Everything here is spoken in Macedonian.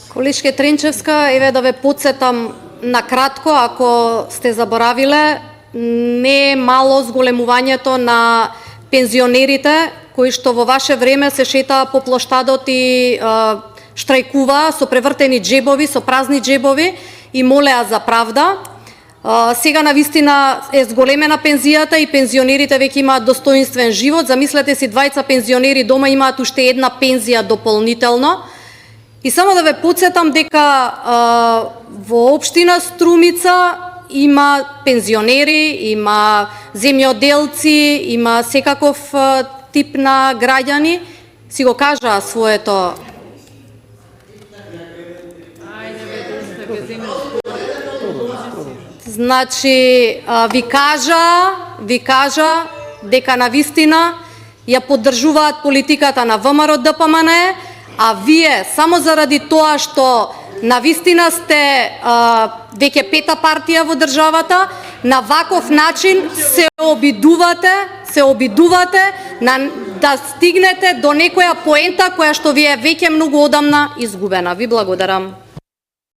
Колешке Тренчевска, еве да ве подсетам на кратко, ако сте заборавиле, не е мало зголемувањето на пензионерите кои што во ваше време се шетаа по плоштадот и штрајкуваа со превртени џебови, со празни џебови и молеа за правда. Сега навистина е зголемена пензијата и пензионерите веќе имаат достоинствен живот. Замислете си, двајца пензионери дома имаат уште една пензија дополнително. И само да ве подсетам дека во општина Струмица има пензионери, има земјоделци, има секаков тип на граѓани, си го кажаа своето. Значи, ви кажа дека навистина ја поддржуваат политиката на ВМРО ДПМН, а вие само заради тоа што навистина сте веќе пета партија во државата, на ваков начин се обидувате да стигнете до некоја поента која што ви е веќе многу одамна изгубена. Ви благодарам.